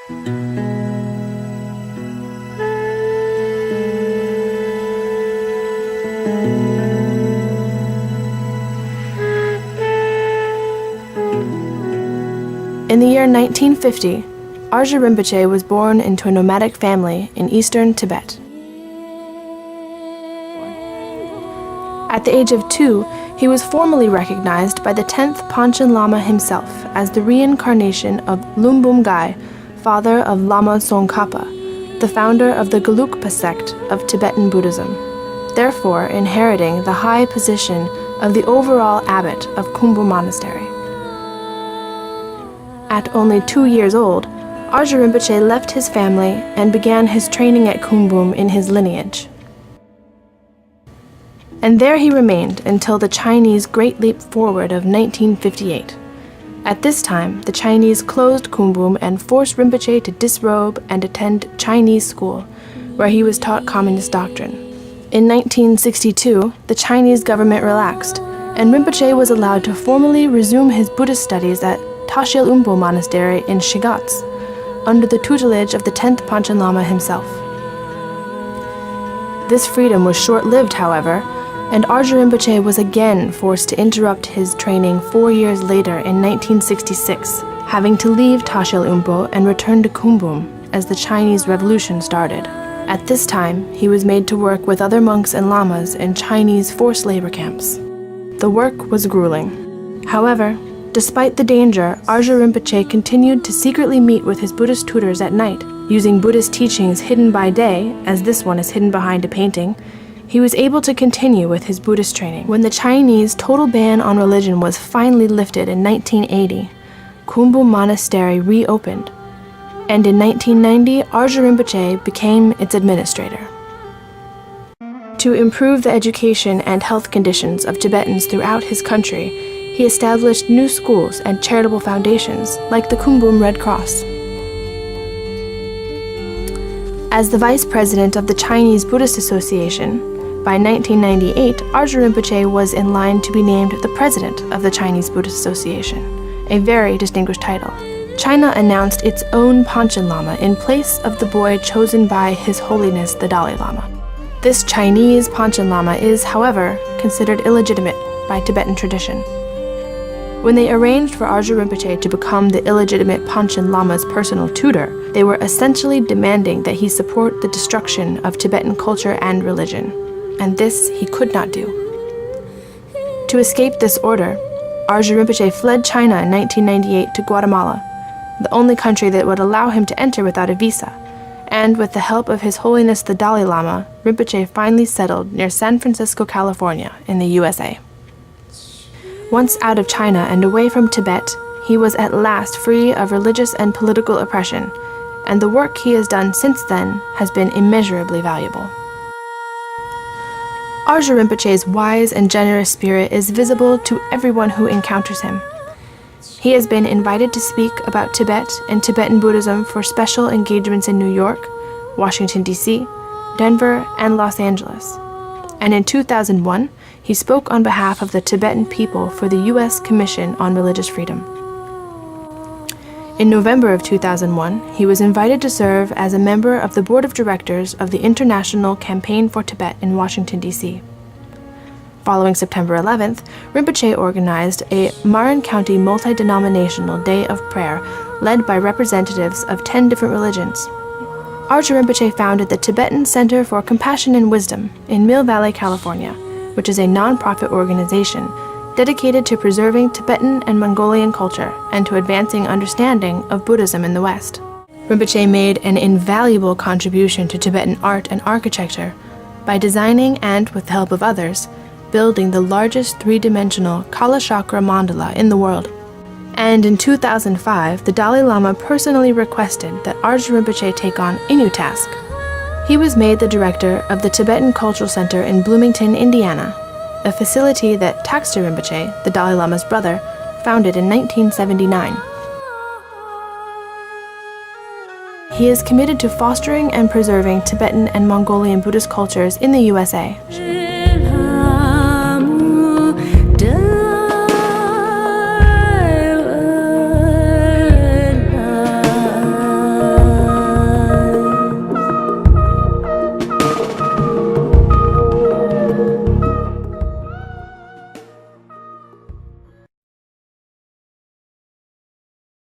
In the year 1950, Ajia Rinpoche was born into a nomadic family in eastern Tibet. At the age of 2, he was formally recognized by the 10th Panchen Lama himself as the reincarnation of Lumbum Gai, father of Lama Tsongkhapa, the founder of the Gelugpa sect of Tibetan Buddhism, therefore inheriting the high position of the overall abbot of Khumbu Monastery. At only 2 years old, Ajia Rinpoche left his family and began his training at Khumbu in his lineage. And there he remained until the Chinese Great Leap Forward of 1958. At this time, the Chinese closed Khumbu and forced Rinpoche to disrobe and attend Chinese school, where he was taught communist doctrine. In 1962, the Chinese government relaxed, and Rinpoche was allowed to formally resume his Buddhist studies at Tashil Umpo Monastery in Shigatse, under the tutelage of the 10th Panchen Lama himself. This freedom was short-lived, however, and Ajia Rinpoche was again forced to interrupt his training 4 years later in 1966, having to leave Tashil Umpo and return to Khumbu as the Chinese Revolution started. At this time, he was made to work with other monks and lamas in Chinese forced labor camps. The work was grueling. However, despite the danger, Ajia Rinpoche continued to secretly meet with his Buddhist tutors at night, using Buddhist teachings hidden by day, as this one is hidden behind a painting. He was able to continue with his Buddhist training. When the Chinese total ban on religion was finally lifted in 1980, Khumbu Monastery reopened, and in 1990, Ajia Rinpoche became its administrator. To improve the education and health conditions of Tibetans throughout his country, he established new schools and charitable foundations like the Khumbu Red Cross. As the vice president of the Chinese Buddhist Association, by 1998, Ajia Rinpoche was in line to be named the president of the Chinese Buddhist Association, a very distinguished title. China announced its own Panchen Lama in place of the boy chosen by His Holiness the Dalai Lama. This Chinese Panchen Lama is, however, considered illegitimate by Tibetan tradition. When they arranged for Ajia Rinpoche to become the illegitimate Panchen Lama's personal tutor, they were essentially demanding that he support the destruction of Tibetan culture and religion, and this he could not do. To escape this order, Ajia Rinpoche fled China in 1998 to Guatemala, the only country that would allow him to enter without a visa, and with the help of His Holiness the Dalai Lama, Rinpoche finally settled near San Francisco, California, in the USA. Once out of China and away from Tibet, he was at last free of religious and political oppression, and the work he has done since then has been immeasurably valuable. Ajia Rinpoche's wise and generous spirit is visible to everyone who encounters him. He has been invited to speak about Tibet and Tibetan Buddhism for special engagements in New York, Washington, D.C., Denver, and Los Angeles. And in 2001, he spoke on behalf of the Tibetan people for the U.S. Commission on Religious Freedom. In November of 2001, he was invited to serve as a member of the board of directors of the International Campaign for Tibet in Washington, D.C. Following September 11th, Rinpoche organized a Marin County multi-denominational day of prayer led by representatives of 10 different religions. Ajia Rinpoche founded the Tibetan Center for Compassion and Wisdom in Mill Valley, California, which is a non-profit organization dedicated to preserving Tibetan and Mongolian culture and to advancing understanding of Buddhism in the West. Rinpoche made an invaluable contribution to Tibetan art and architecture by designing and, with the help of others, building the largest three-dimensional Kalachakra mandala in the world. And in 2005, the Dalai Lama personally requested that Ajia Rinpoche take on a new task. He was made the director of the Tibetan Cultural Center in Bloomington, Indiana, a facility that Takste Rinpoche, the Dalai Lama's brother, founded in 1979. He is committed to fostering and preserving Tibetan and Mongolian Buddhist cultures in the USA.